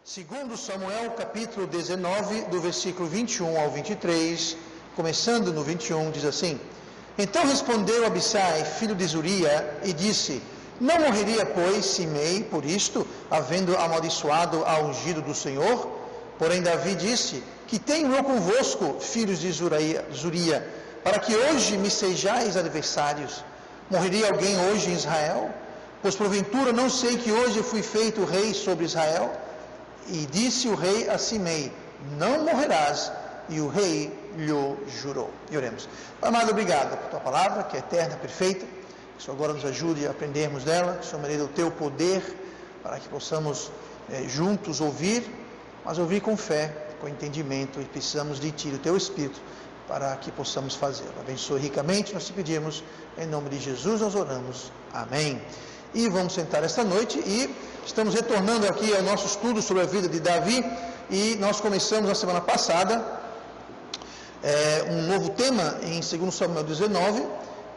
Segundo Samuel, capítulo 19, do versículo 21 ao 23, começando no 21, diz assim: Então respondeu Abissai, filho de Zuria, e disse: Não morreria, pois, Simei por isto, havendo amaldiçoado ao ungido do Senhor? Porém Davi disse: Que tenho eu convosco, filhos de Zuria, para que hoje me sejais adversários? Morreria alguém hoje em Israel? Pois porventura não sei que hoje fui feito rei sobre Israel? E disse o rei a Simei: Não morrerás. E o rei lhe jurou. E oremos. Amado, obrigado por tua palavra, que é eterna, perfeita. Que o Senhor agora nos ajude a aprendermos dela. Que o Senhor me dê o teu poder, para que possamos juntos ouvir, mas ouvir com fé, com entendimento. E precisamos de ti, do teu Espírito, para que possamos fazê-lo. Abençoe ricamente, nós te pedimos. Em nome de Jesus nós oramos. Amém. E vamos sentar esta noite e estamos retornando aqui ao nosso estudo sobre a vida de Davi, e nós começamos na semana passada um novo tema em 2 Samuel 19,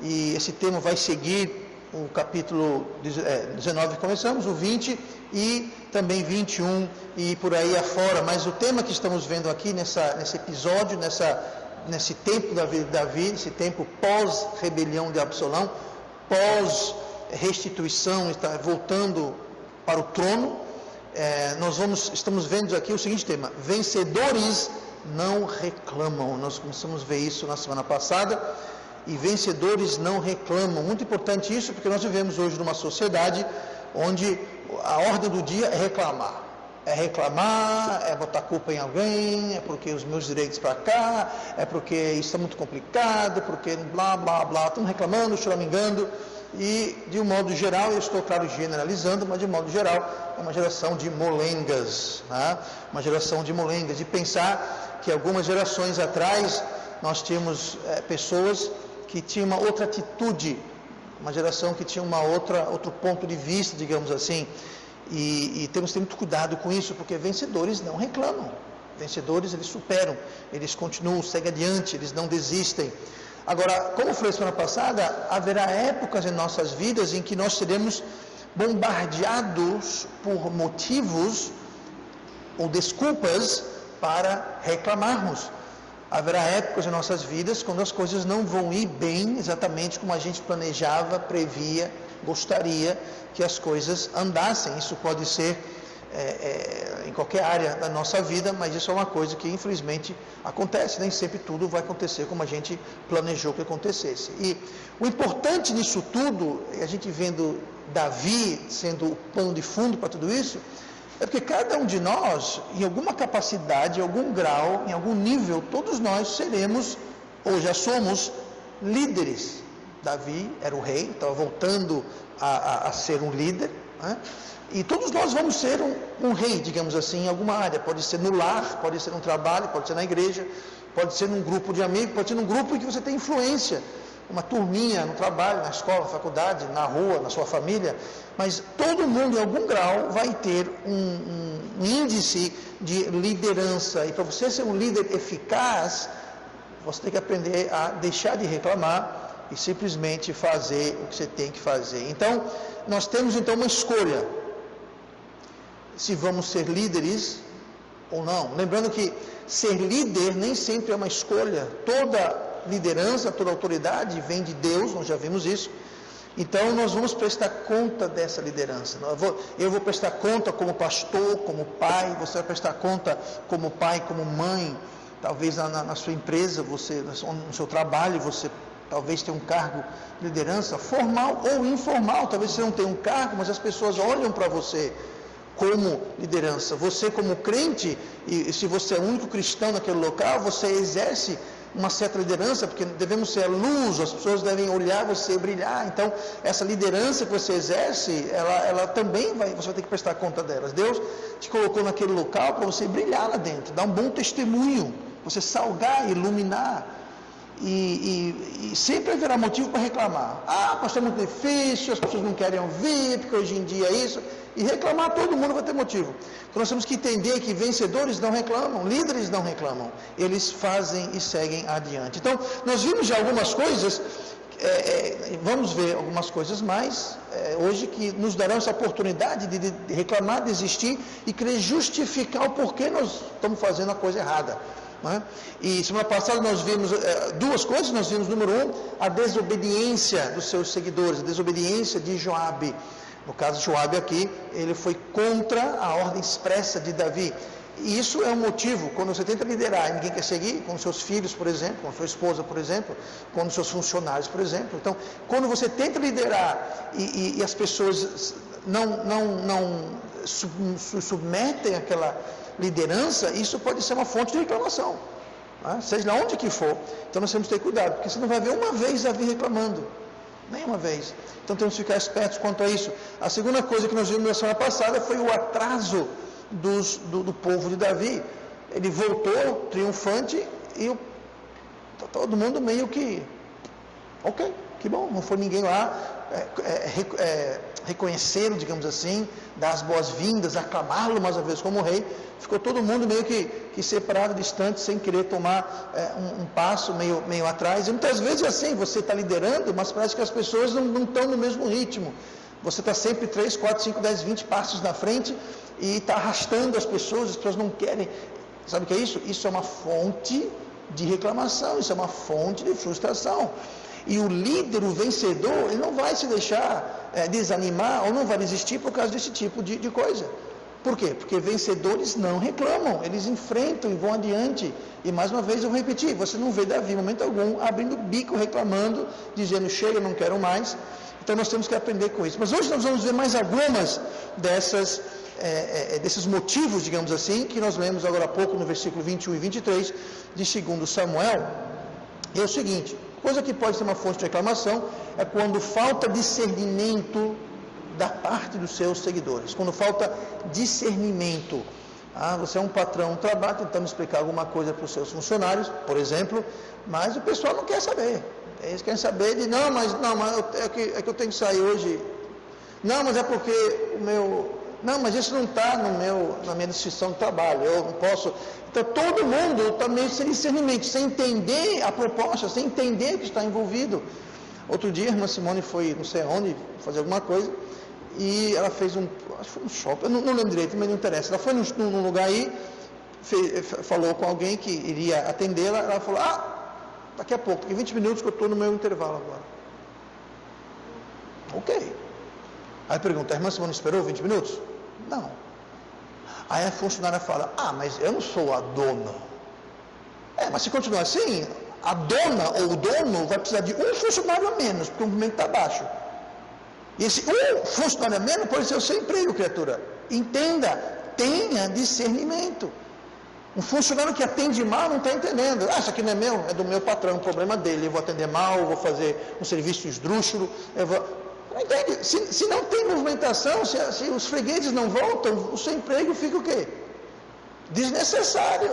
e esse tema vai seguir o capítulo 19 que começamos, o 20 e também 21 e por aí afora, mas o tema que estamos vendo aqui nesse episódio, nesse tempo da vida de Davi, esse tempo pós-rebelião de Absalão, pós-restituição, está voltando para o trono, estamos vendo aqui o seguinte tema: vencedores não reclamam. Nós começamos a ver isso na semana passada, e vencedores não reclamam. Muito importante isso, porque nós vivemos hoje numa sociedade onde a ordem do dia é reclamar. É botar culpa em alguém, é porque os meus direitos para cá, é porque isso é muito complicado, porque blá, blá, blá, estão reclamando, choramingando. E, de um modo geral, eu estou, claro, generalizando, mas de um modo geral, é uma geração de molengas, né? Uma geração de molengas, de pensar que algumas gerações atrás nós tínhamos pessoas que tinham uma outra atitude, uma geração que tinha outro ponto de vista, digamos assim, e temos que ter muito cuidado com isso, porque vencedores não reclamam, vencedores eles superam, eles continuam, seguem adiante, eles não desistem. Agora, como foi a semana passada, haverá épocas em nossas vidas em que nós seremos bombardeados por motivos ou desculpas para reclamarmos. Haverá épocas em nossas vidas quando as coisas não vão ir bem exatamente como a gente planejava, previa, gostaria que as coisas andassem. Isso pode ser em qualquer área da nossa vida, mas isso é uma coisa que infelizmente acontece. Nem sempre tudo vai acontecer como a gente planejou que acontecesse. E o importante nisso tudo, a gente vendo Davi sendo o pano de fundo para tudo isso, é porque cada um de nós, em alguma capacidade, em algum grau, em algum nível, todos nós seremos, ou já somos, líderes. Davi era o rei, estava voltando a ser um líder, né? E todos nós vamos ser um rei, digamos assim, em alguma área. Pode ser no lar, pode ser no trabalho, pode ser na igreja, pode ser num grupo de amigos, pode ser num grupo em que você tem influência, uma turminha no trabalho, na escola, na faculdade, na rua, na sua família. Mas todo mundo, em algum grau, vai ter um índice de liderança. E para você ser um líder eficaz, você tem que aprender a deixar de reclamar e simplesmente fazer o que você tem que fazer. Então, nós temos então uma escolha: se vamos ser líderes ou não. Lembrando que ser líder nem sempre é uma escolha. Toda liderança, toda autoridade vem de Deus, nós já vimos isso. Então nós vamos prestar conta dessa liderança. Eu vou prestar conta como pastor, como pai, você vai prestar conta como pai, como mãe. Talvez na sua empresa, você, no seu trabalho, você talvez tenha um cargo de liderança, formal ou informal. Talvez você não tenha um cargo, mas as pessoas olham para você como liderança. Você como crente, e se você é o único cristão naquele local, você exerce uma certa liderança, porque devemos ser a luz, as pessoas devem olhar você e brilhar. Então, essa liderança que você exerce, ela também você vai ter que prestar conta delas. Deus te colocou naquele local para você brilhar lá dentro, dar um bom testemunho, você salgar, iluminar. E sempre haverá motivo para reclamar. Pastor, é muito difícil, as pessoas não querem ouvir, porque hoje em dia é isso. E reclamar, todo mundo vai ter motivo. Então nós temos que entender que vencedores não reclamam, líderes não reclamam. Eles fazem e seguem adiante. Então, nós vimos já algumas coisas vamos ver algumas coisas mais hoje que nos darão essa oportunidade de reclamar, desistir e querer justificar o porquê nós estamos fazendo a coisa errada. Né? E semana passada nós vimos duas coisas. Nós vimos, número um, a desobediência dos seus seguidores, a desobediência de Joabe. No caso de Joabe aqui, ele foi contra a ordem expressa de Davi. E isso é um motivo, quando você tenta liderar e ninguém quer seguir, com seus filhos, por exemplo, com sua esposa, por exemplo, com seus funcionários, por exemplo. Então, quando você tenta liderar e as pessoas não submetem àquela liderança, isso pode ser uma fonte de reclamação, né? Seja lá onde que for. Então, nós temos que ter cuidado, porque você não vai ver uma vez Davi reclamando, nenhuma vez. Então, temos que ficar espertos quanto a isso. A segunda coisa que nós vimos na semana passada foi o atraso do povo de Davi. Ele voltou triunfante e todo mundo meio que, ok, que bom, não foi ninguém lá reconhecê-lo, digamos assim, dar as boas-vindas, aclamá-lo mais uma vez como rei. Ficou todo mundo meio que separado, distante, sem querer tomar um passo meio atrás. E muitas vezes é assim, você está liderando, mas parece que as pessoas não estão no mesmo ritmo. Você está sempre 3, 4, 5, 10, 20 passos na frente e está arrastando as pessoas não querem. Sabe o que é isso? Isso é uma fonte de reclamação, isso é uma fonte de frustração. E o líder, o vencedor, ele não vai se deixar desanimar ou não vai desistir por causa desse tipo de coisa. Por quê? Porque vencedores não reclamam, eles enfrentam e vão adiante. E mais uma vez eu vou repetir, você não vê Davi em momento algum abrindo o bico, reclamando, dizendo chega, não quero mais. Então nós temos que aprender com isso. Mas hoje nós vamos ver mais algumas desses motivos, digamos assim, que nós lemos agora há pouco no versículo 21 e 23 de 2 Samuel. É o seguinte: coisa que pode ser uma fonte de reclamação é quando falta discernimento da parte dos seus seguidores. Quando falta discernimento. Você é um patrão, trabalha tentando explicar alguma coisa para os seus funcionários, por exemplo, mas o pessoal não quer saber. Eles querem saber de, mas é que eu tenho que sair hoje. Não, mas é porque não, mas isso não está na minha descrição de trabalho, eu não posso. Então todo mundo está meio sem discernimento, sem entender a proposta, sem entender o que está envolvido. Outro dia a irmã Simone foi, não sei onde, fazer alguma coisa, e ela fez acho que foi um shopping, eu não lembro direito, mas não interessa. Ela foi num lugar aí, falou com alguém que iria atendê-la, ela falou, daqui a pouco, em 20 minutos que eu estou no meu intervalo agora. Ok. Aí pergunta, a irmã Simone esperou 20 minutos? Não. Aí a funcionária fala, mas eu não sou a dona. Mas se continuar assim, a dona ou o dono vai precisar de um funcionário a menos, porque o movimento está baixo. E esse um funcionário a menos pode ser o seu emprego, criatura. Entenda, tenha discernimento. Um funcionário que atende mal não está entendendo. Isso aqui não é meu, é do meu patrão, o problema dele. Eu vou atender mal, eu vou fazer um serviço esdrúxulo. Não entende? Se não tem movimentação, se os fregueses não voltam, o seu emprego fica o quê? Desnecessário.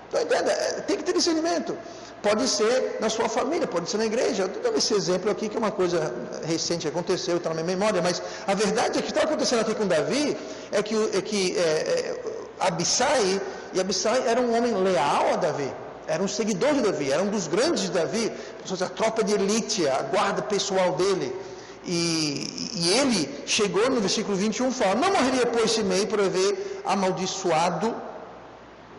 Então, entenda, tem que ter discernimento. Pode ser na sua família, pode ser na igreja. Eu estou dando esse exemplo aqui, que é uma coisa recente que aconteceu, está na minha memória, mas a verdade é que está acontecendo aqui com Davi, é que Abissai era um homem leal a Davi, era um seguidor de Davi, era um dos grandes de Davi, a tropa de elite, a guarda pessoal dele. E ele chegou no versículo 21 e fala, não morreria pois Simei por haver amaldiçoado.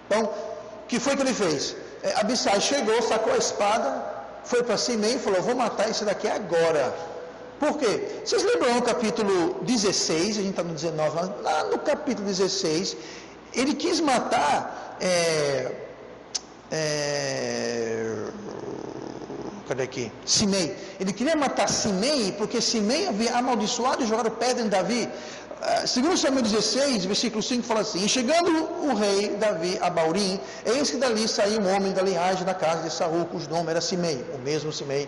Então, o que foi que ele fez? Abissai chegou, sacou a espada, foi para Simei e falou, vou matar esse daqui agora. Por quê? Vocês lembram no capítulo 16, a gente está no 19, lá no capítulo 16, ele quis matar, cadê aqui? Simei. Ele queria matar Simei, porque Simei havia amaldiçoado e jogado pedra em Davi. Segundo Samuel 16, versículo 5, fala assim, e chegando o rei Davi a Baurim, eis que dali saiu um homem da linhagem da casa de Saul, cujo nome era Simei, o mesmo Simei,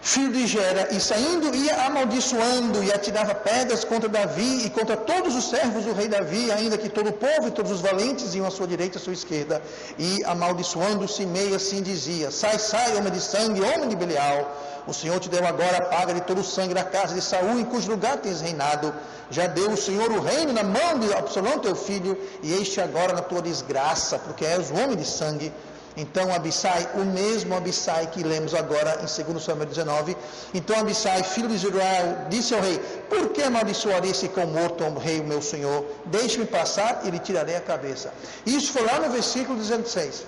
filho de Gera, e saindo ia amaldiçoando e atirava pedras contra Davi e contra todos os servos do rei Davi, ainda que todo o povo e todos os valentes iam à sua direita e à sua esquerda, e amaldiçoando Simei assim dizia, sai, homem de sangue, homem de Belial, o Senhor te deu agora a paga de todo o sangue da casa de Saul, em cujo lugar tens reinado, já deu o Senhor o reino na mão de Absalão teu filho, e este agora na tua desgraça, porque és um homem de sangue. Então Abissai, o mesmo Abissai que lemos agora em 2 Samuel 19, então Abissai, filho de Israel, disse ao rei: por que amaldiçoarei esse cão morto ao rei, meu senhor? Deixe-me passar e lhe tirarei a cabeça. Isso foi lá no versículo 16.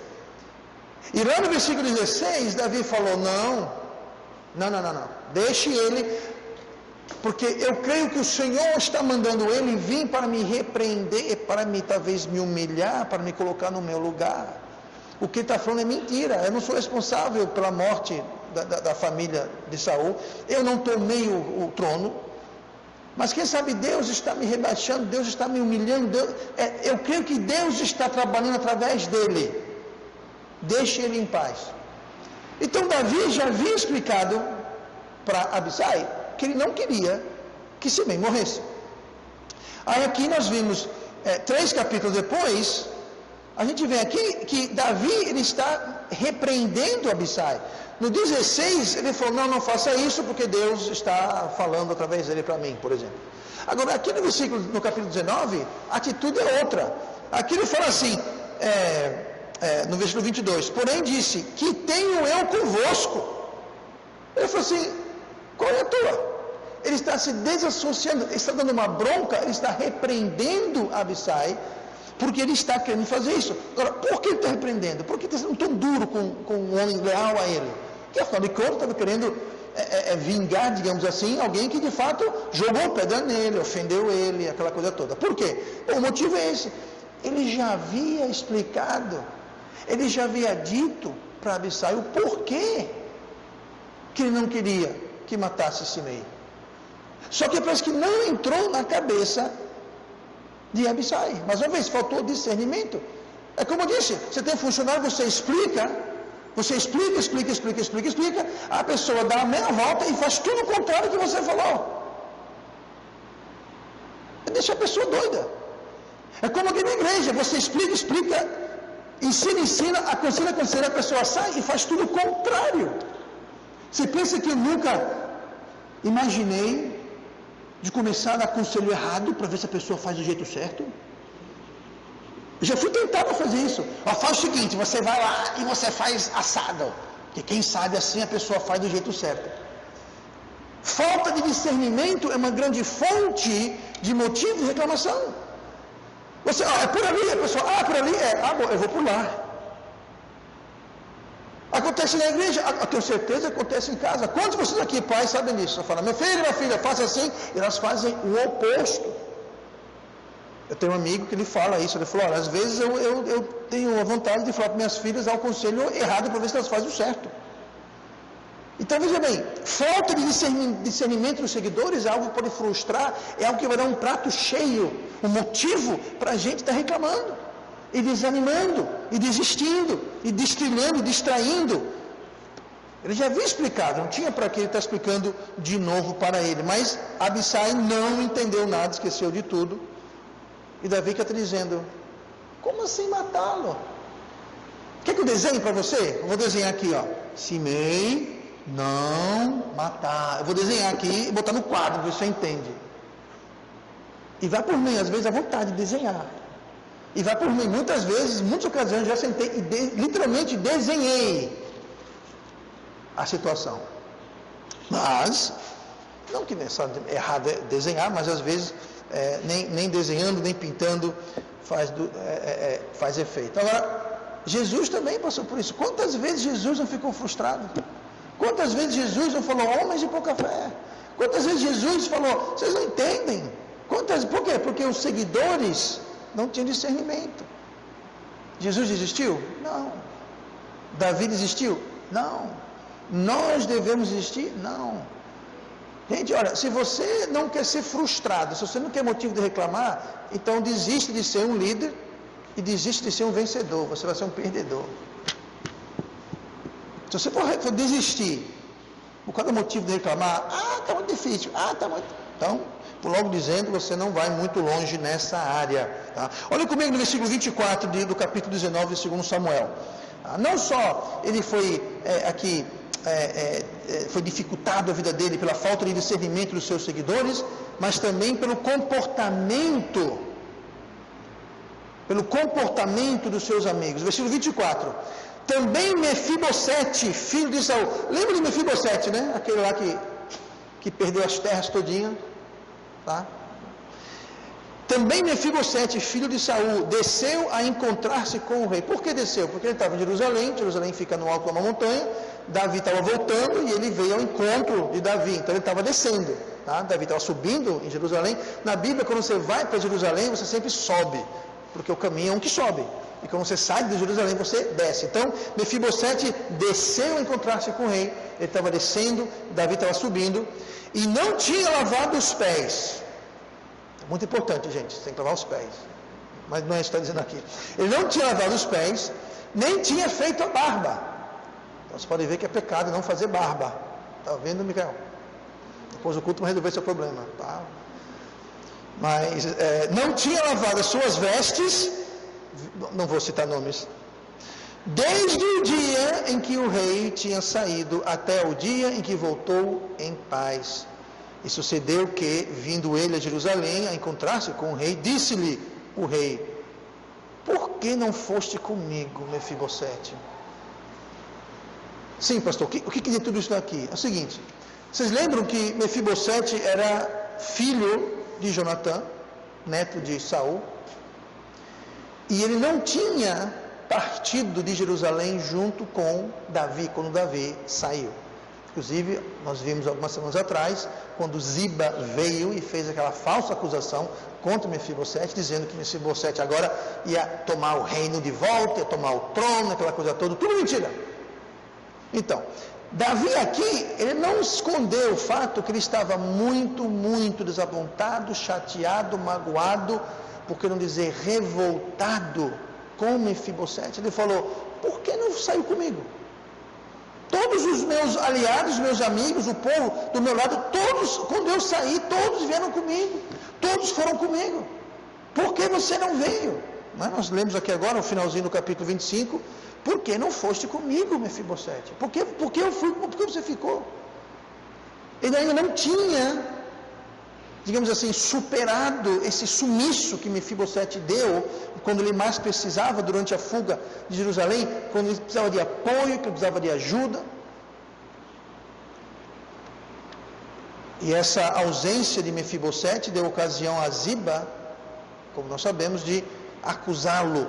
E lá no versículo 16, Davi falou: não, deixe ele, porque eu creio que o Senhor está mandando ele vir para me repreender, para me talvez me humilhar, para me colocar no meu lugar. O que ele está falando é mentira. Eu não sou responsável pela morte da família de Saul. Eu não tomei o trono. Mas quem sabe Deus está me rebaixando, Deus está me humilhando. Eu creio que Deus está trabalhando através dele. Deixe ele em paz. Então Davi já havia explicado para Abissai que ele não queria que Simei morresse. Aí aqui nós vimos, 3 capítulos depois, a gente vê aqui que Davi ele está repreendendo Abissai. No 16 ele falou: não faça isso, porque Deus está falando através dele para mim, por exemplo. Agora aqui no capítulo 19, a atitude é outra. Aqui ele fala assim, no versículo 22, porém disse: que tenho eu convosco? Ele falou assim: qual é a tua? Ele está se desassociando, ele está dando uma bronca, ele está repreendendo Abissai, porque ele está querendo fazer isso. Agora, por que ele está repreendendo? Por que ele está sendo tão duro com um homem leal a ele? Que afinal de contas estava querendo vingar, digamos assim, alguém que de fato jogou pedra nele, ofendeu ele, aquela coisa toda. Por quê? O motivo é esse. Ele já havia explicado, ele já havia dito para Abissai o porquê que ele não queria que matasse Simei. Só que parece que não entrou na cabeça de Abissai. Mais uma vez, faltou discernimento. É como eu disse, você tem funcionário, você explica, a pessoa dá a meia volta e faz tudo o contrário do que você falou. Deixa a pessoa doida. É como aqui na igreja, você explica, ensina, aconselha, a pessoa sai e faz tudo o contrário. Você pensa que eu nunca imaginei de começar a dar conselho errado para ver se a pessoa faz do jeito certo? Eu já fui tentado fazer isso. Faz o seguinte, você vai lá e você faz assado. Porque quem sabe assim a pessoa faz do jeito certo. Falta de discernimento é uma grande fonte de motivo de reclamação. Você, é por ali, a pessoa, por ali bom, eu vou por lá. Acontece na igreja, eu tenho certeza que acontece em casa. Quantos de vocês aqui, pais, sabem disso? Você fala: meu filho, minha filha, faça assim, e elas fazem o oposto. Eu tenho um amigo que ele fala isso, ele falou: olha, às vezes eu tenho a vontade de falar para minhas filhas, dar o conselho errado para ver se elas fazem o certo. Então veja bem, falta de discernimento dos seguidores é algo que pode frustrar, é algo que vai dar um prato cheio, um motivo para a gente estar reclamando, e desanimando, e desistindo, e destrilhando, e distraindo. Ele já havia explicado, não tinha para que ele estar explicando de novo para ele, mas Abissai não entendeu nada, esqueceu de tudo, e Davi está dizendo: como assim matá-lo? Quer que eu desenhe para você? Eu vou desenhar aqui, Simei não matar. Eu vou desenhar aqui e botar no quadro, você entende. E vai por mim, às vezes, a vontade de desenhar. E vai por mim, muitas vezes, muitas ocasiões, já sentei e literalmente desenhei a situação. Mas, não que é errado desenhar, mas às vezes, nem desenhando, nem pintando faz efeito. Agora, Jesus também passou por isso. Quantas vezes Jesus não ficou frustrado? Quantas vezes Jesus não falou: homens de pouca fé? Quantas vezes Jesus falou: vocês não entendem? Por quê? Porque os seguidores não tinham discernimento. Jesus desistiu? Não. Davi desistiu? Não. Nós devemos desistir? Não. Gente, olha, se você não quer ser frustrado, se você não quer motivo de reclamar, então desiste de ser um líder e desiste de ser um vencedor. Você vai ser um perdedor. Se você for desistir por causa do motivo de reclamar: está muito difícil, está muito... Então, logo dizendo, você não vai muito longe nessa área. Tá? Olha comigo no versículo 24 do capítulo 19 de 2 Samuel. Não só ele foi foi dificultado a vida dele pela falta de discernimento dos seus seguidores, mas também pelo comportamento dos seus amigos. Versículo 24. Também Mefibosete, filho de Saul. Lembra de Mefibosete, né? Aquele lá que perdeu as terras todinha, tá? Também Mefibosete, filho de Saul, desceu a encontrar-se com o rei. Por que desceu? Porque ele estava em Jerusalém. Jerusalém fica no alto de uma montanha. Davi estava voltando e ele veio ao encontro de Davi. Então ele estava descendo, tá? Davi estava subindo em Jerusalém. Na Bíblia, quando você vai para Jerusalém, você sempre sobe, porque o caminho é um que sobe. E quando você sai de Jerusalém, você desce. Então, Mefibosete desceu a encontrar-se com o rei. Ele estava descendo, Davi estava subindo. E não tinha lavado os pés. Muito importante, gente, você tem que lavar os pés. Mas não é isso que está dizendo aqui. Ele não tinha lavado os pés, nem tinha feito a barba. Então você pode ver que é pecado não fazer barba. Está vendo, Micael? Depois o culto vai resolver seu problema. Tá? Mas não tinha lavado as suas vestes, não vou citar nomes, desde o dia em que o rei tinha saído até o dia em que voltou em paz. E sucedeu que, vindo ele a Jerusalém a encontrar-se com o rei, disse-lhe o rei: por que não foste comigo, Mefibosete? Sim, pastor, o que quer dizer tudo isso daqui? É o seguinte, vocês lembram que Mefibosete era filho de Jonatã, neto de Saul, e ele não tinha partido de Jerusalém junto com Davi, quando Davi saiu. Inclusive, nós vimos algumas semanas atrás, quando Ziba veio e fez aquela falsa acusação contra Mefibosete, dizendo que Mefibosete agora ia tomar o reino de volta, ia tomar o trono, aquela coisa toda, tudo mentira. Então, Davi aqui, ele não escondeu o fato que ele estava muito, muito desapontado, chateado, magoado, por que não dizer revoltado com Mefibosete. Ele falou: por que não saiu comigo? Todos os meus aliados, meus amigos, o povo do meu lado, todos, quando eu saí, todos vieram comigo, todos foram comigo. Por que você não veio? Mas nós lemos aqui agora, no finalzinho do capítulo 25, por que não foste comigo, Mefibosete? Por que eu fui? Por que você ficou? Ele ainda não tinha, digamos assim, superado esse sumiço que Mefibosete deu quando ele mais precisava durante a fuga de Jerusalém, quando ele precisava de apoio, que ele precisava de ajuda. E essa ausência de Mefibosete deu ocasião a Ziba, como nós sabemos, de acusá-lo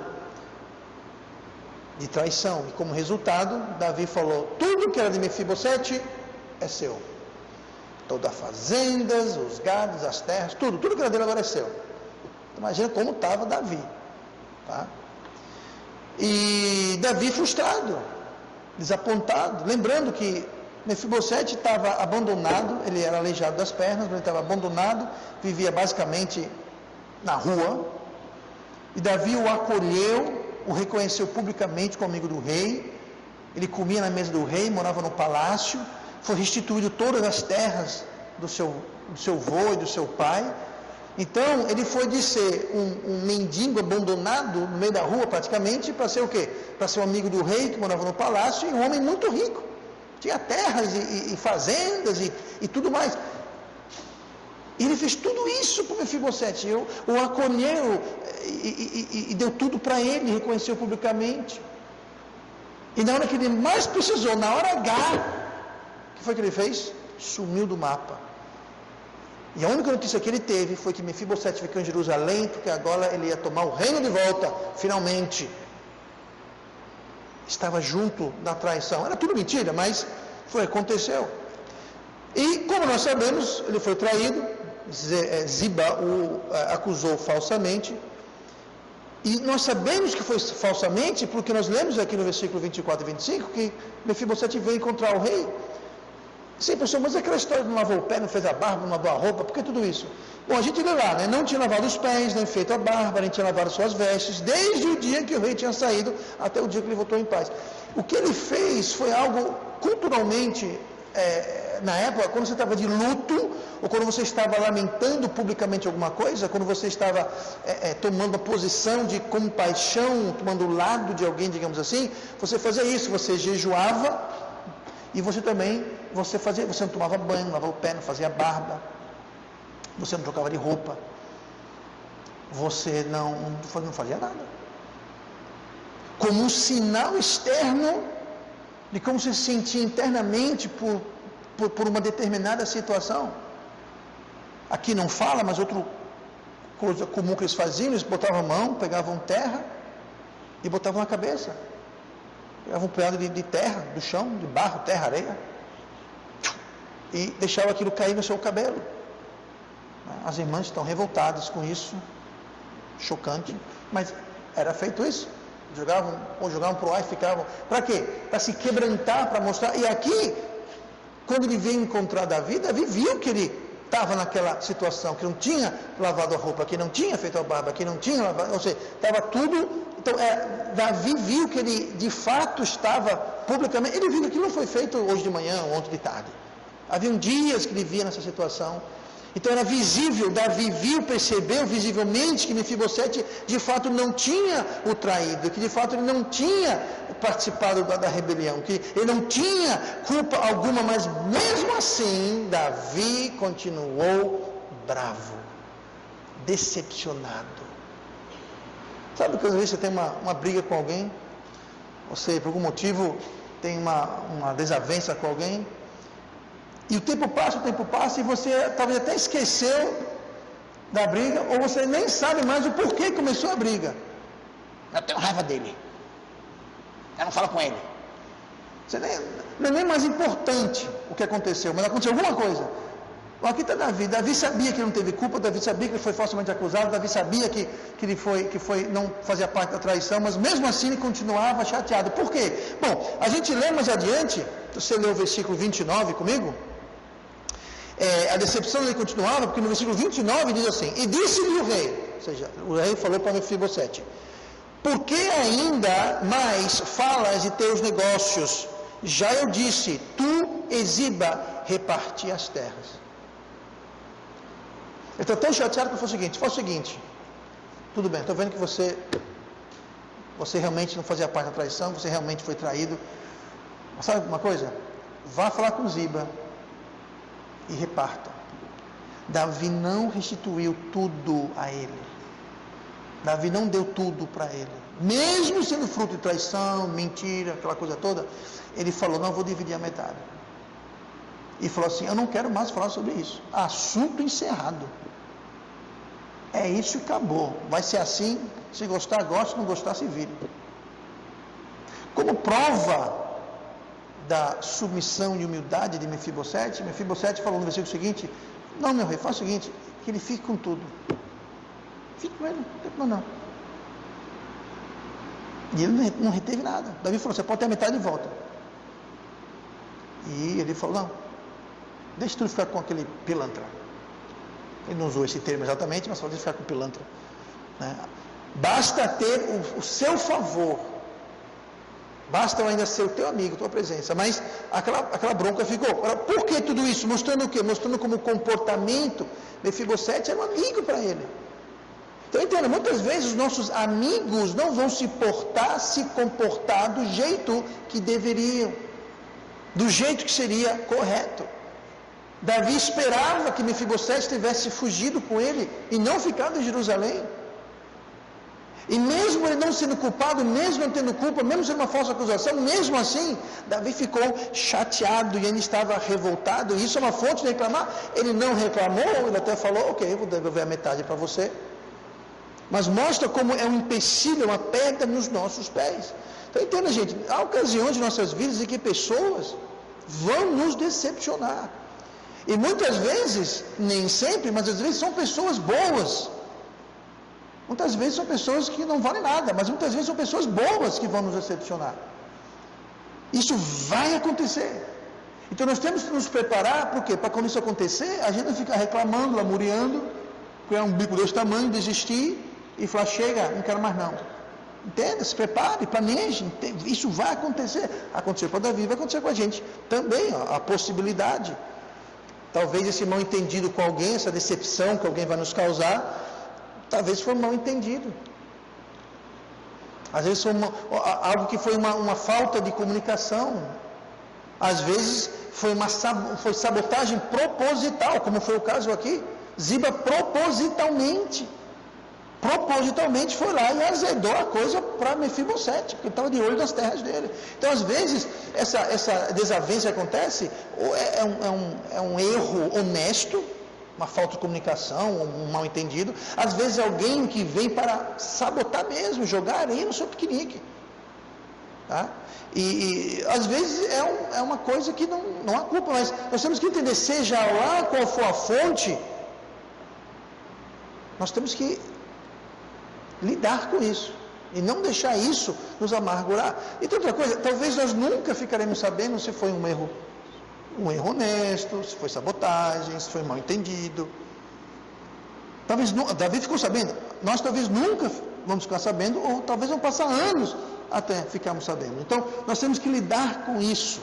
de traição. E como resultado, Davi falou: tudo que era de Mefibosete é seu. Todas as fazendas, os gados, as terras, tudo que era dele agora é seu. Imagina como estava Davi. Tá? E Davi frustrado, desapontado, lembrando que Mefibosete estava abandonado, ele era aleijado das pernas, mas ele estava abandonado, vivia basicamente na rua, e Davi o acolheu, o reconheceu publicamente como amigo do rei, ele comia na mesa do rei, morava no palácio, foi restituído todas as terras do seu avô e do seu pai. Então, ele foi de ser um mendigo abandonado no meio da rua, praticamente, para ser o quê? Para ser um amigo do rei, que morava no palácio, e um homem muito rico. Tinha terras e fazendas e tudo mais. E ele fez tudo isso para o Mefibosete. O acolheu e deu tudo para ele, reconheceu publicamente. E na hora que ele mais precisou, na hora H, o que foi que ele fez? Sumiu do mapa. E a única notícia que ele teve foi que Mefibosete ficou em Jerusalém, porque agora ele ia tomar o reino de volta, finalmente. Estava junto da traição. Era tudo mentira, mas aconteceu. E como nós sabemos, ele foi traído, Ziba o acusou falsamente. E nós sabemos que foi falsamente, porque nós lemos aqui no versículo 24 e 25, que Mefibosete veio encontrar o rei. Sim, pessoal, mas aquela história de não lavou o pé, não fez a barba, não lavou a roupa, por que tudo isso? Bom, a gente lê lá, né? Não tinha lavado os pés, nem feito a barba, nem tinha lavado suas vestes, desde o dia que o rei tinha saído até o dia que ele voltou em paz. O que ele fez foi algo culturalmente, na época, quando você estava de luto, ou quando você estava lamentando publicamente alguma coisa, quando você estava tomando a posição de compaixão, tomando o lado de alguém, digamos assim, você fazia isso, você jejuava, e você também, você não tomava banho, não lavava o pé, não fazia barba, você não trocava de roupa, você não fazia nada. como um sinal externo de como se sentia internamente por uma determinada situação. Aqui não fala, mas outra coisa comum que eles faziam, eles botavam a mão, pegavam terra e botavam na cabeça. Pegavam um pedaço de terra, do chão, de barro, terra, areia, e deixavam aquilo cair no seu cabelo. As irmãs estão revoltadas com isso, chocante, mas era feito isso. Jogavam para o ar e ficavam. Para quê? Para se quebrantar, para mostrar. E aqui, quando ele veio encontrar Davi viu que ele estava naquela situação, que não tinha lavado a roupa, que não tinha feito a barba, que não tinha lavado, ou seja, estava tudo. Então, Davi viu que ele de fato estava publicamente, ele viu que aquilo não foi feito hoje de manhã ou ontem de tarde. Haviam dias que ele via nessa situação. Então era visível, Davi viu, percebeu visivelmente que Mefibosete de fato não tinha o traído, que de fato ele não tinha participado da rebelião, que ele não tinha culpa alguma, mas mesmo assim Davi continuou bravo, decepcionado. Sabe que às vezes você tem uma briga com alguém, você por algum motivo tem uma desavença com alguém, e o tempo passa e você talvez até esqueceu da briga, ou você nem sabe mais o porquê começou a briga. Eu tenho raiva dele, eu não falo com ele. Não é nem mais importante o que aconteceu, mas aconteceu alguma coisa. Aqui está Davi sabia que não teve culpa, Davi sabia que ele foi falsamente acusado, Davi sabia que ele não fazia parte da traição, mas mesmo assim ele continuava chateado. Por quê? Bom, a gente lê mais adiante, você lê o versículo 29 comigo? A decepção dele continuava, porque no versículo 29 diz assim: e disse-lhe o rei, ou seja, o rei falou para Mefibosete: por que ainda mais falas de teus negócios? Já eu disse, tu e Ziba reparti as terras. Ele está tão chateado que foi o seguinte, tudo bem, estou vendo que você realmente não fazia parte da traição, você realmente foi traído, mas sabe uma coisa? Vá falar com Ziba e reparta. Davi não restituiu tudo a ele, Davi não deu tudo para ele, mesmo sendo fruto de traição, mentira, aquela coisa toda. Ele falou, não, vou dividir a metade. E falou assim, eu não quero mais falar sobre isso, assunto encerrado, é isso e acabou, vai ser assim, se gostar gosta, se não gostar se vire. Como prova da submissão e humildade de Mefibosete falou no versículo seguinte, não, meu rei, faz o seguinte, que ele fique com tudo, fique com ele, não tem problema não. E ele não reteve nada. Davi falou, você pode ter a metade de volta. E ele falou, não, deixa tu ficar com aquele pilantra. Ele não usou esse termo exatamente, mas falou, deixa ficar com o pilantra, né? Basta ter o seu favor, basta eu ainda ser o teu amigo, tua presença, mas aquela bronca ficou. Agora, por que tudo isso? Mostrando o quê? Mostrando como o comportamento Mefibosete era um amigo para ele. Então entenda, muitas vezes os nossos amigos não vão se comportar do jeito que deveriam, do jeito que seria correto. Davi esperava que Mefibosete tivesse fugido com ele e não ficado em Jerusalém. E mesmo ele não sendo culpado, mesmo não tendo culpa, mesmo sendo uma falsa acusação, mesmo assim, Davi ficou chateado e ele estava revoltado. E isso é uma fonte de reclamar. Ele não reclamou, ele até falou, ok, eu vou devolver a metade para você. Mas mostra como é um empecilho, uma pedra nos nossos pés. Então entenda, gente, há ocasiões de nossas vidas em que pessoas vão nos decepcionar. E muitas vezes, nem sempre, mas às vezes são pessoas boas. Muitas vezes são pessoas que não valem nada, mas muitas vezes são pessoas boas que vão nos decepcionar. Isso vai acontecer. Então nós temos que nos preparar, por quê? Para quando isso acontecer, a gente não ficar reclamando, lamuriando, criar um bico desse tamanho, desistir e falar, chega, não quero mais não. Entenda, se prepare, planeje, isso vai acontecer. Aconteceu com Davi, vai acontecer com a gente também, ó, a possibilidade. Talvez esse mal entendido com alguém, essa decepção que alguém vai nos causar, talvez foi um mal entendido. Às vezes foi algo que foi uma falta de comunicação. Às vezes foi sabotagem proposital, como foi o caso aqui. Ziba propositalmente propositalmente foi lá e azedou a coisa para Mefibosete, porque estava de olho nas terras dele. Então, às vezes, essa desavença acontece, ou é um erro honesto, uma falta de comunicação, um mal entendido. Às vezes, alguém que vem para sabotar mesmo, jogar areia no seu piquenique. Tá? E às vezes é uma coisa que não há culpa, mas nós temos que entender, seja lá qual for a fonte, nós temos que lidar com isso e não deixar isso nos amargurar. E tem outra coisa, talvez nós nunca ficaremos sabendo se foi um erro honesto, se foi sabotagem, se foi mal entendido. Talvez Davi ficou sabendo, nós talvez nunca vamos ficar sabendo, ou talvez vão passar anos até ficarmos sabendo. Então nós temos que lidar com isso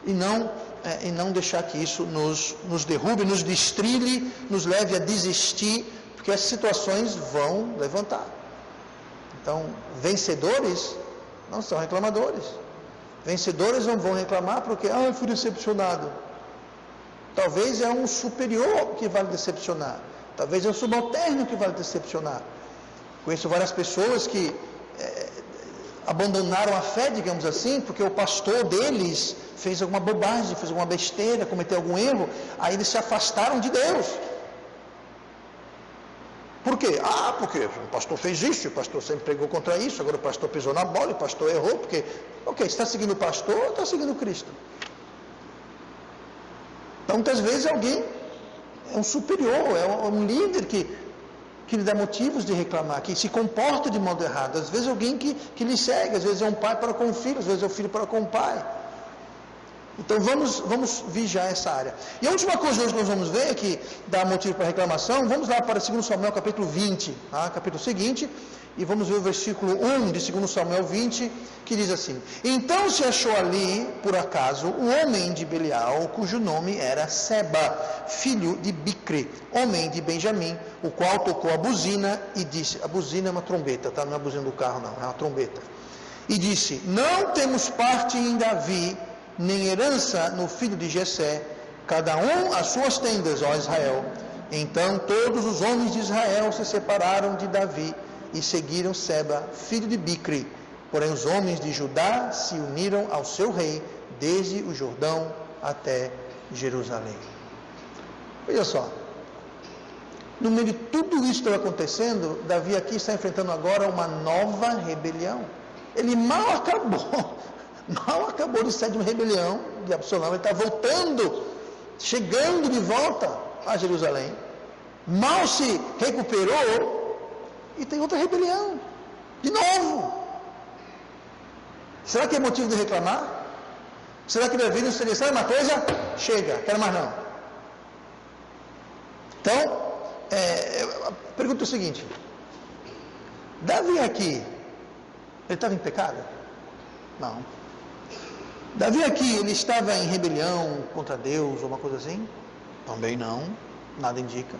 e não deixar que isso nos derrube, nos destrilhe, nos leve a desistir, porque as situações vão levantar. Então, vencedores não são reclamadores. Vencedores não vão reclamar porque, eu fui decepcionado. Talvez é um superior que vai decepcionar. Talvez é um subalterno que vai decepcionar. Conheço várias pessoas que abandonaram a fé, digamos assim, porque o pastor deles fez alguma bobagem, fez alguma besteira, cometeu algum erro, aí eles se afastaram de Deus. Por quê? Porque o pastor fez isso, o pastor sempre pregou contra isso, agora o pastor pisou na bola, o pastor errou, porque, você está seguindo o pastor ou está seguindo Cristo? Então, muitas vezes alguém é um superior, é um líder que lhe dá motivos de reclamar, que se comporta de modo errado. Às vezes alguém que lhe segue, às vezes é um pai para com o filho, às vezes é o filho para com o pai. Então vamos vigiar essa área. E a última coisa hoje que nós vamos ver, que dá motivo para reclamação, vamos lá para 2 Samuel capítulo 20, capítulo seguinte, e vamos ver o versículo 1 de 2 Samuel 20, que diz assim: Então se achou ali, por acaso, o homem de Belial, cujo nome era Seba, filho de Bicre, homem de Benjamim, o qual tocou a buzina e disse, a buzina é uma trombeta, tá? Não é a buzina do carro não, é uma trombeta, e disse, não temos parte em Davi, nem herança no filho de Jessé, cada um as suas tendas, ó Israel. Então todos os homens de Israel se separaram de Davi e seguiram Seba, filho de Bicre. Porém os homens de Judá se uniram ao seu rei, desde o Jordão até Jerusalém. Veja só, no meio de tudo isso que está acontecendo, Davi aqui está enfrentando agora uma nova rebelião. Ele mal acabou de sair de uma rebelião de Absalão, ele está voltando, chegando de volta a Jerusalém, mal se recuperou e tem outra rebelião, de novo. Será que é motivo de reclamar? Será que Davi não seria, sabe uma coisa? Chega, quero mais não. Então, a pergunta é o seguinte, Davi aqui, ele estava em pecado? Não. Davi aqui, ele estava em rebelião contra Deus ou uma coisa assim? Também não, nada indica.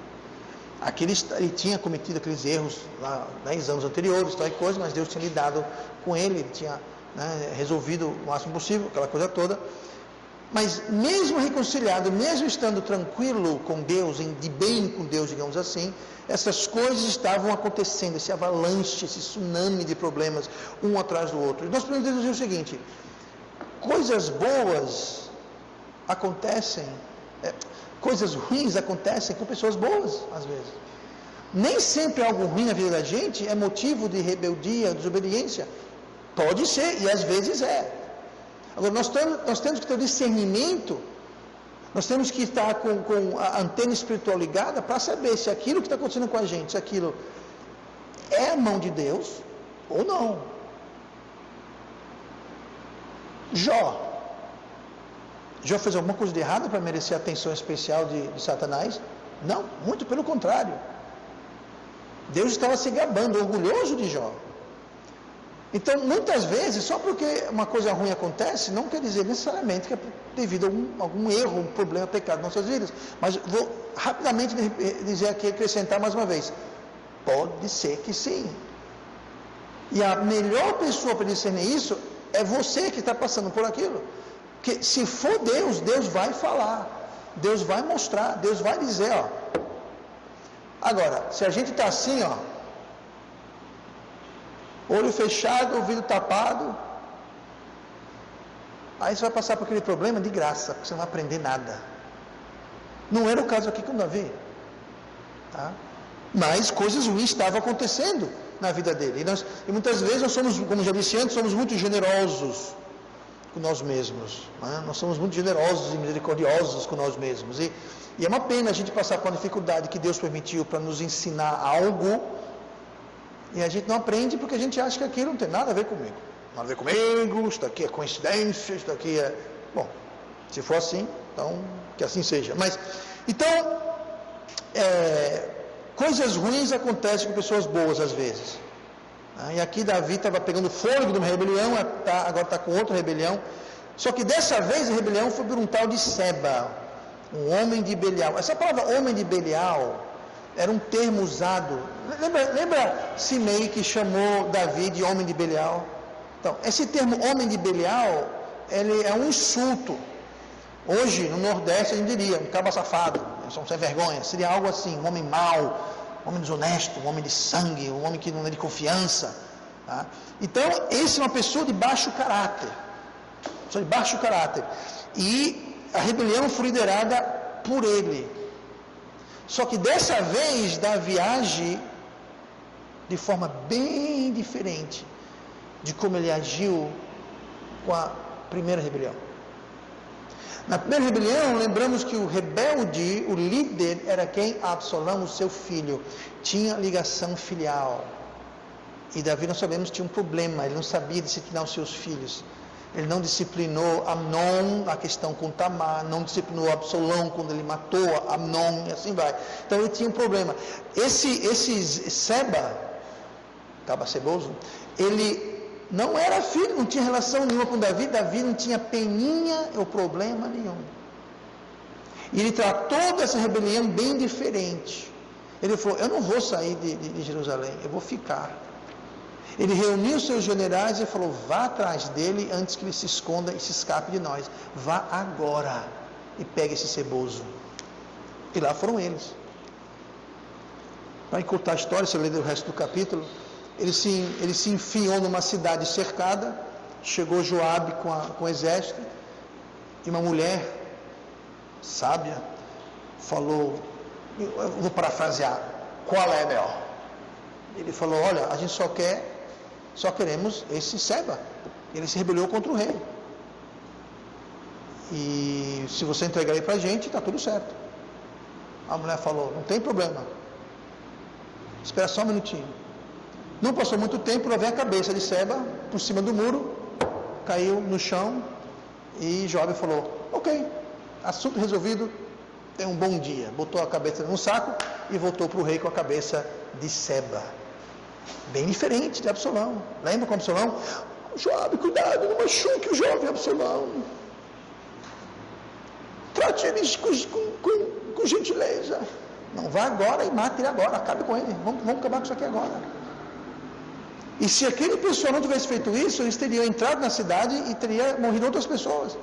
Aqui ele tinha cometido aqueles erros lá 10 anos anteriores, tal e coisa, mas Deus tinha lidado com ele tinha resolvido o máximo possível, aquela coisa toda. Mas mesmo reconciliado, mesmo estando tranquilo com Deus, de bem com Deus, digamos assim, essas coisas estavam acontecendo, esse avalanche, esse tsunami de problemas, um atrás do outro. E nós podemos dizer o seguinte, coisas boas acontecem, coisas ruins acontecem com pessoas boas, às vezes. Nem sempre algo ruim na vida da gente é motivo de rebeldia, desobediência. Pode ser, e às vezes é. Agora, nós temos que ter discernimento, nós temos que estar com a antena espiritual ligada para saber se aquilo que está acontecendo com a gente, se aquilo é a mão de Deus ou não. Jó fez alguma coisa de errado para merecer a atenção especial de Satanás? Não, muito pelo contrário. Deus estava se gabando, orgulhoso de Jó. Então, muitas vezes, só porque uma coisa ruim acontece, não quer dizer necessariamente que é devido a algum erro, um problema, pecado nas nossas vidas. Mas vou rapidamente dizer aqui, acrescentar mais uma vez. Pode ser que sim. E a melhor pessoa para discernir isso é você que está passando por aquilo. Porque se for Deus, Deus vai falar. Deus vai mostrar, Deus vai dizer, ó. Agora, se a gente está assim, ó, olho fechado, ouvido tapado. Aí você vai passar por aquele problema de graça, porque você não vai aprender nada. Não era o caso aqui com Davi. Tá? Mas coisas ruins estavam acontecendo na vida dele. E muitas vezes nós somos, como já disse antes, somos muito generosos com nós mesmos. Né? Nós somos muito generosos e misericordiosos com nós mesmos. E é uma pena a gente passar por uma dificuldade que Deus permitiu para nos ensinar algo, e a gente não aprende porque a gente acha que aquilo não tem nada a ver comigo. Nada a ver comigo, isso daqui é coincidência, isso daqui é... Bom, se for assim, então que assim seja. Mas, então, coisas ruins acontecem com pessoas boas às vezes. E aqui Davi estava pegando fôlego de uma rebelião, agora está com outra rebelião. Só que dessa vez a rebelião foi por um tal de Seba, um homem de Belial. Essa palavra homem de Belial era um termo usado. Lembra Simei que chamou Davi de homem de Belial? Então, esse termo homem de Belial, ele é um insulto. Hoje, no Nordeste, a gente diria, um caba safado, um sem vergonha. Seria algo assim, um homem mau, um homem desonesto, um homem de sangue, um homem que não é de confiança. Tá? Então, esse é uma pessoa de baixo caráter. Pessoa de baixo caráter. E a rebelião foi liderada por ele. Só que dessa vez, Davi age de forma bem diferente de como ele agiu com a primeira rebelião. Na primeira rebelião, lembramos que o rebelde, o líder, era quem? Absalão, o seu filho. Tinha ligação filial. E Davi, nós sabemos, tinha um problema. Ele não sabia disciplinar os seus filhos. Ele não disciplinou Amnon, a questão com Tamar. Não disciplinou Absalão quando ele matou Amnon, e assim vai. Então ele tinha um problema. Esse Seba, caba ceboso, ele não era filho, não tinha relação nenhuma com Davi. Davi não tinha peninha ou problema nenhum. E ele tratou dessa rebelião bem diferente. Ele falou, eu não vou sair de Jerusalém, eu vou ficar. Ele reuniu seus generais e falou, vá atrás dele antes que ele se esconda e se escape de nós. Vá agora e pegue esse ceboso. E lá foram eles. Para encurtar a história, se eu ler o resto do capítulo, ele se enfiou numa cidade cercada. Chegou Joabe com o exército, e uma mulher sábia falou, eu vou parafrasear, qual é melhor? Ele falou, olha, a gente só queremos esse Seba. Ele se rebelou contra o rei. E se você entregar ele para a gente, está tudo certo. A mulher falou, não tem problema. Espera só um minutinho. Não passou muito tempo, lá vem a cabeça de Seba por cima do muro, caiu no chão, e Joabe falou, ok, assunto resolvido, tem um bom dia. Botou a cabeça num saco e voltou para o rei com a cabeça de Seba. Bem diferente de Absalão. Lembra com Absalão? Joabe, cuidado, não machuque o jovem Absalão. Trate eles com gentileza. Não, vá agora e mate ele agora, acabe com ele. Vamos acabar com isso aqui agora. E se aquele pessoal não tivesse feito isso, eles teriam entrado na cidade e teriam morrido outras pessoas.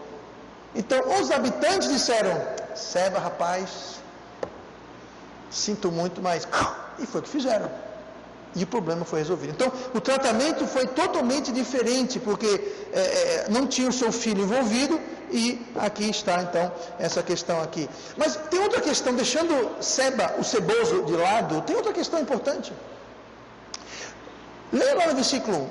Então, os habitantes disseram, Seba, rapaz, sinto muito, mas... E foi o que fizeram. E o problema foi resolvido. Então, o tratamento foi totalmente diferente, porque não tinha o seu filho envolvido, e aqui está, então, essa questão aqui. Mas tem outra questão, deixando Seba, o ceboso, de lado, tem outra questão importante. Leia lá no versículo 1.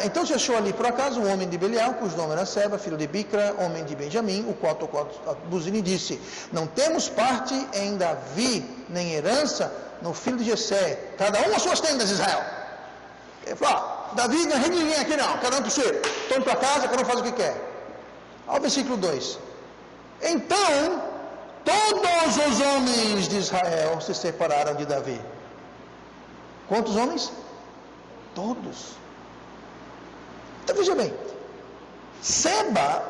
Então se achou ali, por acaso, um homem de Belial, cujo nome era Seba, filho de Bicra, homem de Benjamim, o qual tocou a buzina e disse, não temos parte em Davi, nem herança no filho de Jessé, cada um as suas tendas, Israel. Ele falou, Davi não é rei de ninguém aqui não, cada um por si, tome para casa, cada um faz o que quer. Ao versículo 2. Então, todos os homens de Israel se separaram de Davi. Quantos homens? Todos. Então veja bem, Seba,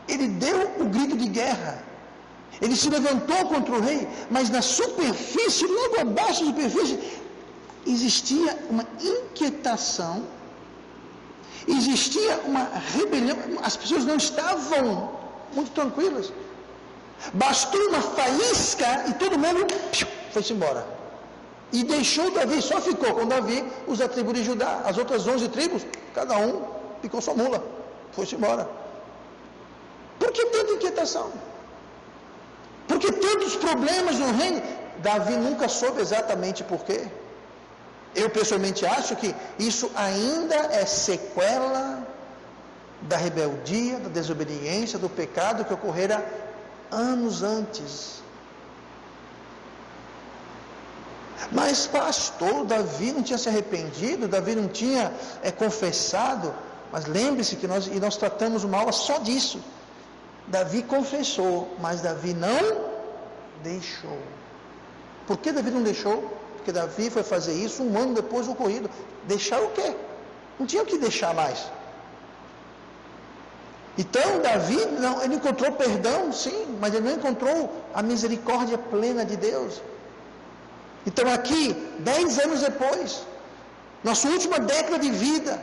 ele deu o grito de guerra, ele se levantou contra o rei, mas na superfície, logo abaixo da superfície, existia uma inquietação, existia uma rebelião, as pessoas não estavam muito tranquilas, bastou uma faísca e todo mundo foi-se embora. E deixou Davi, só ficou com Davi os da tribo de Judá. As outras 11 tribos, cada um ficou sua mula, foi-se embora. Por que tanta inquietação? Por que tantos problemas no reino? Davi nunca soube exatamente por quê. Eu pessoalmente acho que isso ainda é sequela da rebeldia, da desobediência, do pecado que ocorrera anos antes. Mas pastor, Davi não tinha se arrependido, Davi não tinha confessado. Mas lembre-se que nós tratamos uma aula só disso. Davi confessou, mas Davi não deixou. Por que Davi não deixou? Porque Davi foi fazer isso 1 ano depois do ocorrido. Deixar o quê? Não tinha o que deixar mais. Então Davi, não, ele encontrou perdão, sim, mas ele não encontrou a misericórdia plena de Deus. Então aqui, 10 anos depois, nossa última década de vida,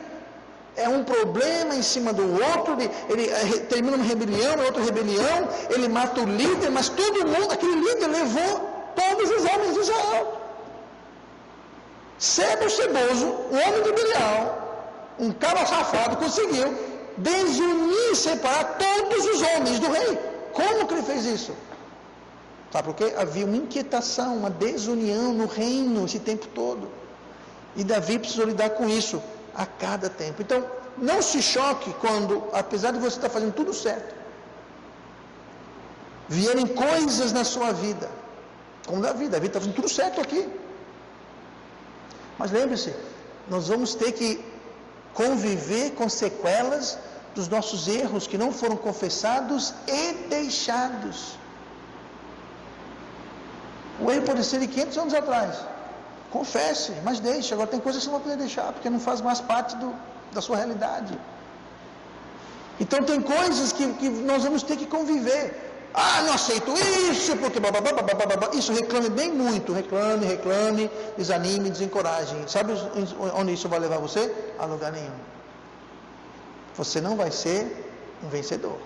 é um problema em cima do outro, ele termina uma rebelião, outra rebelião, ele mata o líder, mas todo mundo, aquele líder levou todos os homens de Israel. Sebo Ceboso, um homem de Belial, um cara safado, conseguiu desunir e separar todos os homens do rei. Como que ele fez isso? Sabe por quê? Havia uma inquietação, uma desunião no reino esse tempo todo. E Davi precisou lidar com isso a cada tempo. Então, não se choque quando, apesar de você estar fazendo tudo certo, vierem coisas na sua vida, como Davi está fazendo tudo certo aqui. Mas lembre-se, nós vamos ter que conviver com sequelas dos nossos erros que não foram confessados e deixados. O erro pode ser de 500 anos atrás. Confesse, mas deixe. Agora tem coisas que você não vai poder deixar, porque não faz mais parte da sua realidade. Então tem coisas que nós vamos ter que conviver. Ah, não aceito isso, porque isso reclame bem muito. Reclame, desanime, desencoraje. Sabe onde isso vai levar você? A lugar nenhum. Você não vai ser um vencedor.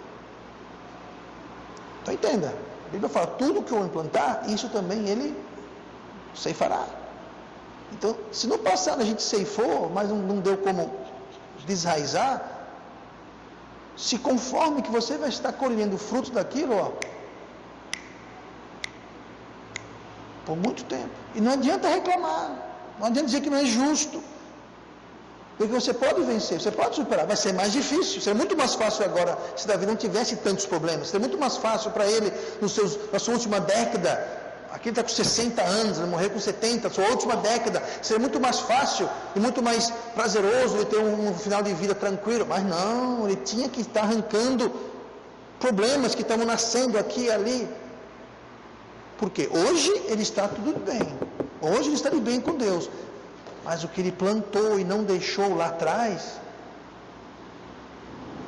Então entenda. A Bíblia fala, tudo que eu implantar, isso também ele ceifará. Então, se no passado a gente ceifou, mas não deu como desraizar, se conforme que você vai estar colhendo o fruto daquilo, por muito tempo. E não adianta reclamar, não adianta dizer que não é justo, porque você pode vencer, você pode superar, vai ser mais difícil, seria muito mais fácil agora, se Davi não tivesse tantos problemas, seria muito mais fácil para ele, na sua última década, aqui ele está com 60 anos, ele morreu com 70, sua última década, seria muito mais fácil e muito mais prazeroso ele ter um final de vida tranquilo, mas não, ele tinha que estar arrancando problemas que estavam nascendo aqui e ali, porque hoje ele está tudo bem, hoje ele está de bem com Deus, mas o que ele plantou e não deixou lá atrás,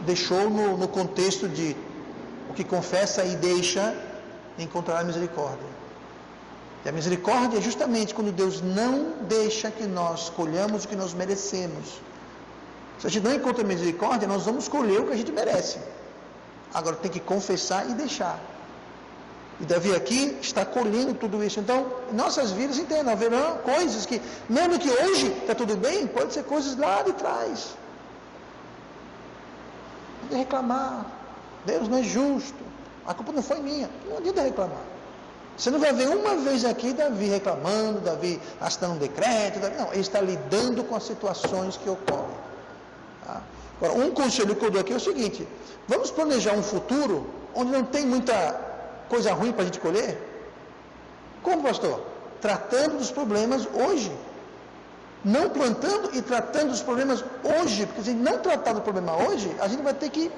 deixou no contexto de o que confessa e deixa encontrar a misericórdia. E a misericórdia é justamente quando Deus não deixa que nós colhamos o que nós merecemos. Se a gente não encontra misericórdia, nós vamos colher o que a gente merece. Agora tem que confessar e deixar. E Davi aqui está colhendo tudo isso. Então, em nossas vidas, entenda, haverão coisas que, mesmo que hoje está tudo bem, pode ser coisas lá de trás. Não adianta reclamar. Deus não é justo. A culpa não foi minha. Não adianta reclamar. Você não vai ver uma vez aqui Davi reclamando, Davi assinando um decreto. Não, ele está lidando com as situações que ocorrem. Tá? Agora, um conselho que eu dou aqui é o seguinte: vamos planejar um futuro onde não tem muita coisa ruim para a gente colher? Como, pastor? Tratando dos problemas hoje. Não plantando e tratando dos problemas hoje. Porque se a gente não tratar do problema hoje, a gente vai ter que...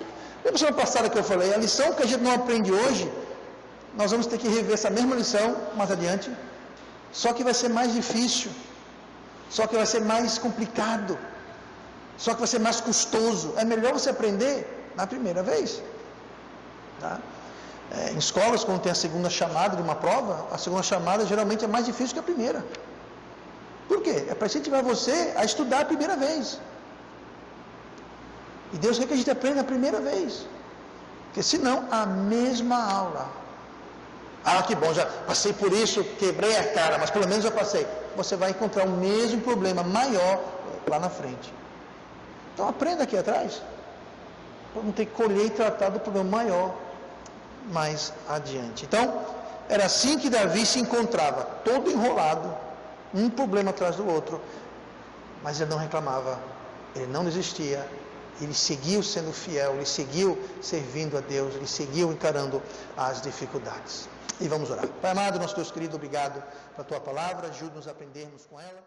Lembra semana passada que eu falei? A lição que a gente não aprende hoje, nós vamos ter que rever essa mesma lição mais adiante. Só que vai ser mais difícil. Só que vai ser mais complicado. Só que vai ser mais custoso. É melhor você aprender na primeira vez. Tá? Em escolas, quando tem a segunda chamada de uma prova, a segunda chamada geralmente é mais difícil que a primeira. Por quê? É para incentivar você a estudar a primeira vez. E Deus quer que a gente aprenda a primeira vez. Porque senão, a mesma aula, Ah, que bom, já passei por isso, quebrei a cara, mas pelo menos eu passei. Você vai encontrar o mesmo problema maior lá na frente. Então aprenda aqui atrás, para não ter que colher e tratar do problema maior mais adiante. Então, era assim que Davi se encontrava, todo enrolado, um problema atrás do outro, mas ele não reclamava, ele não desistia, ele seguiu sendo fiel, ele seguiu servindo a Deus, ele seguiu encarando as dificuldades. E vamos orar. Pai amado, nosso Deus querido, obrigado pela tua palavra, ajude-nos a aprendermos com ela.